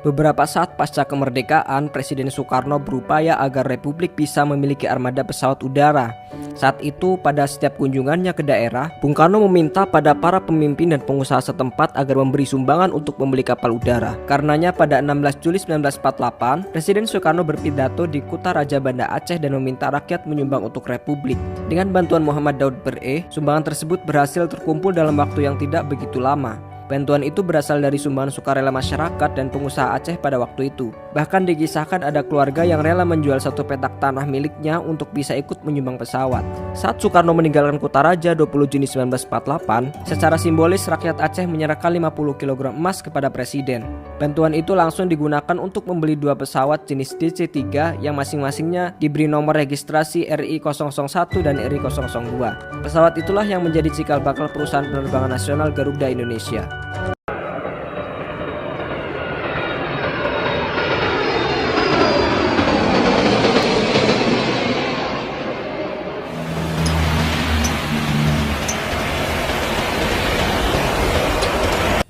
Beberapa saat pasca kemerdekaan, Presiden Soekarno berupaya agar Republik bisa memiliki armada pesawat udara. Saat itu, pada setiap kunjungannya ke daerah, Bung Karno meminta pada para pemimpin dan pengusaha setempat agar memberi sumbangan untuk membeli kapal udara. Karenanya pada 16 Juli 1948, Presiden Soekarno berpidato di Kuta Raja Banda Aceh dan meminta rakyat menyumbang untuk Republik. Dengan bantuan Muhammad Daud Bereh, sumbangan tersebut berhasil terkumpul dalam waktu yang tidak begitu lama. Bantuan itu berasal dari sumbangan sukarela masyarakat dan pengusaha Aceh pada waktu itu. Bahkan dikisahkan ada keluarga yang rela menjual satu petak tanah miliknya untuk bisa ikut menyumbang pesawat. Saat Soekarno meninggalkan Kutaraja 20 Juni 1948, secara simbolis rakyat Aceh menyerahkan 50 kg emas kepada Presiden. Bantuan itu langsung digunakan untuk membeli dua pesawat jenis DC-3 yang masing-masingnya diberi nomor registrasi RI-001 dan RI-002. Pesawat itulah yang menjadi cikal bakal perusahaan penerbangan nasional Garuda Indonesia.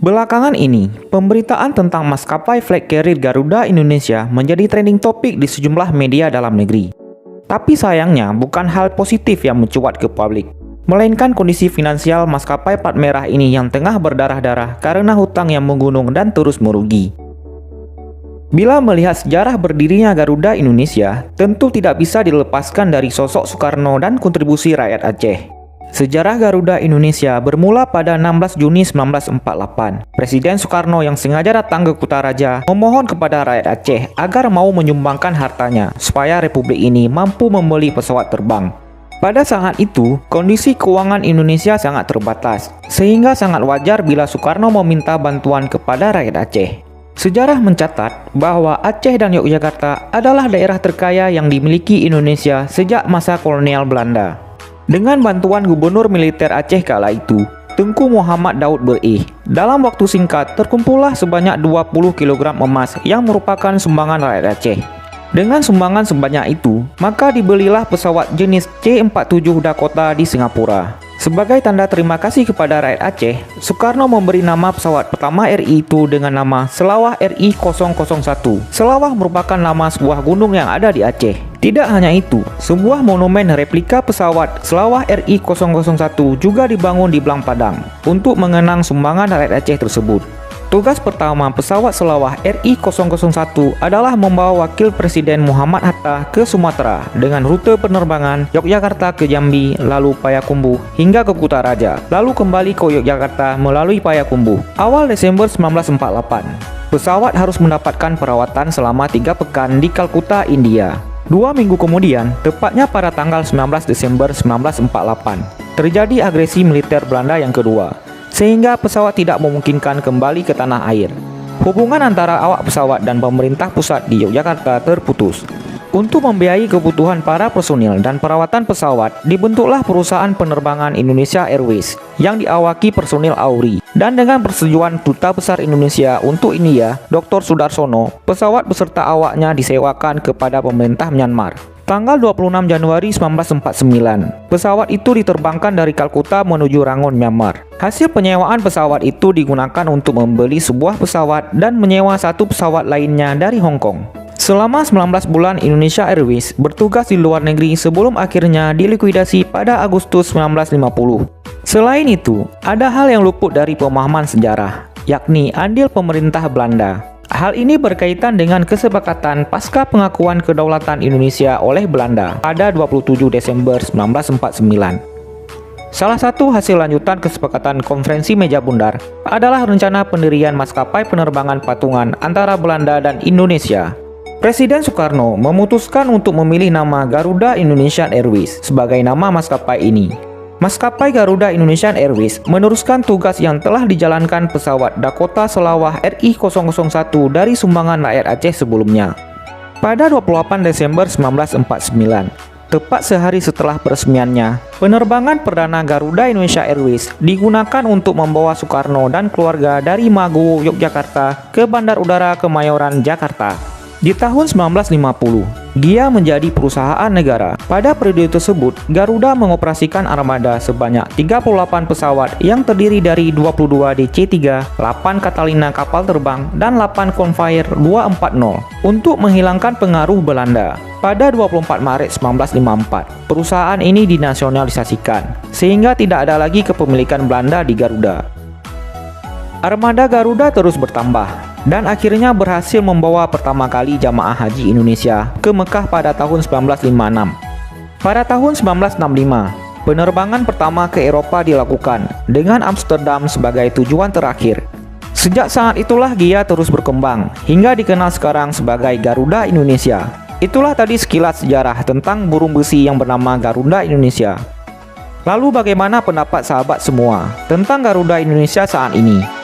Belakangan ini, pemberitaan tentang maskapai flag carrier Garuda Indonesia menjadi trending topik di sejumlah media dalam negeri. Tapi sayangnya bukan hal positif yang mencuat ke publik, melainkan kondisi finansial maskapai plat merah ini yang tengah berdarah-darah karena hutang yang menggunung dan terus merugi. Bila melihat sejarah berdirinya Garuda Indonesia, tentu tidak bisa dilepaskan dari sosok Soekarno dan kontribusi rakyat Aceh. Sejarah Garuda Indonesia bermula pada 16 Juni 1948. Presiden Soekarno yang sengaja datang ke Kutaraja memohon kepada rakyat Aceh agar mau menyumbangkan hartanya supaya republik ini mampu membeli pesawat terbang. Pada saat itu, kondisi keuangan Indonesia sangat terbatas, sehingga sangat wajar bila Soekarno meminta bantuan kepada rakyat Aceh. Sejarah mencatat bahwa Aceh dan Yogyakarta adalah daerah terkaya yang dimiliki Indonesia sejak masa kolonial Belanda. Dengan bantuan Gubernur Militer Aceh kala itu, Tengku Muhammad Daud Bereh, dalam waktu singkat terkumpullah sebanyak 20 kg emas yang merupakan sumbangan rakyat Aceh. Dengan sumbangan sebanyak itu, maka dibelilah pesawat jenis C-47 Dakota di Singapura. Sebagai tanda terima kasih kepada rakyat Aceh, Soekarno memberi nama pesawat pertama RI itu dengan nama Selawah RI-001. Selawah merupakan nama sebuah gunung yang ada di Aceh. Tidak hanya itu, sebuah monumen replika pesawat Selawah RI-001 juga dibangun di Belang Padang untuk mengenang sumbangan rakyat Aceh tersebut. Tugas pertama pesawat Selawah RI-001 adalah membawa wakil Presiden Muhammad Hatta ke Sumatera dengan rute penerbangan Yogyakarta ke Jambi, lalu Payakumbuh hingga ke Kutaraja, lalu kembali ke Yogyakarta melalui Payakumbuh. Awal Desember 1948, pesawat harus mendapatkan perawatan selama 3 pekan di Kalkuta, India. 2 minggu kemudian, tepatnya pada tanggal 19 Desember 1948, terjadi agresi militer Belanda yang kedua, sehingga pesawat tidak memungkinkan kembali ke tanah air. Hubungan antara awak pesawat dan pemerintah pusat di Yogyakarta terputus. Untuk membiayai kebutuhan para personil dan perawatan pesawat, dibentuklah perusahaan penerbangan Indonesia Airways yang diawaki personil AURI. Dan dengan persetujuan Duta Besar Indonesia untuk India, Dr. Sudarsono, pesawat beserta awaknya disewakan kepada pemerintah Myanmar. Tanggal 26 Januari 1949, pesawat itu diterbangkan dari Kalkuta menuju Rangon, Myanmar. Hasil penyewaan pesawat itu digunakan untuk membeli sebuah pesawat dan menyewa satu pesawat lainnya dari Hong Kong. Selama 19 bulan Indonesia Airways bertugas di luar negeri sebelum akhirnya dilikuidasi pada Agustus 1950. Selain itu, ada hal yang luput dari pemahaman sejarah, yakni andil pemerintah Belanda. Hal ini berkaitan dengan kesepakatan pasca pengakuan kedaulatan Indonesia oleh Belanda pada 27 Desember 1949. Salah satu hasil lanjutan kesepakatan Konferensi Meja Bundar adalah rencana pendirian maskapai penerbangan patungan antara Belanda dan Indonesia. Presiden Soekarno memutuskan untuk memilih nama Garuda Indonesian Airways sebagai nama maskapai ini. Maskapai Garuda Indonesian Airways meneruskan tugas yang telah dijalankan pesawat Dakota Selawah RI-001 dari sumbangan rakyat Aceh sebelumnya. Pada 28 Desember 1949, tepat sehari setelah peresmiannya, penerbangan perdana Garuda Indonesia Airways digunakan untuk membawa Soekarno dan keluarga dari Maguwo, Yogyakarta ke Bandar Udara Kemayoran, Jakarta. Di tahun 1950, Gia menjadi perusahaan negara. Pada periode tersebut, Garuda mengoperasikan armada sebanyak 38 pesawat yang terdiri dari 22 DC-3, 8 Catalina kapal terbang, dan 8 Convair 240 untuk menghilangkan pengaruh Belanda. Pada 24 Maret 1954, perusahaan ini dinasionalisasikan, sehingga tidak ada lagi kepemilikan Belanda di Garuda. Armada Garuda terus bertambah, dan akhirnya berhasil membawa pertama kali jamaah haji Indonesia ke Mekah pada tahun 1956. Pada tahun 1965, penerbangan pertama ke Eropa dilakukan dengan Amsterdam sebagai tujuan terakhir. Sejak saat itulah Gia terus berkembang hingga dikenal sekarang sebagai Garuda Indonesia. Itulah tadi sekilas sejarah tentang burung besi yang bernama Garuda Indonesia. Lalu bagaimana pendapat sahabat semua tentang Garuda Indonesia saat ini?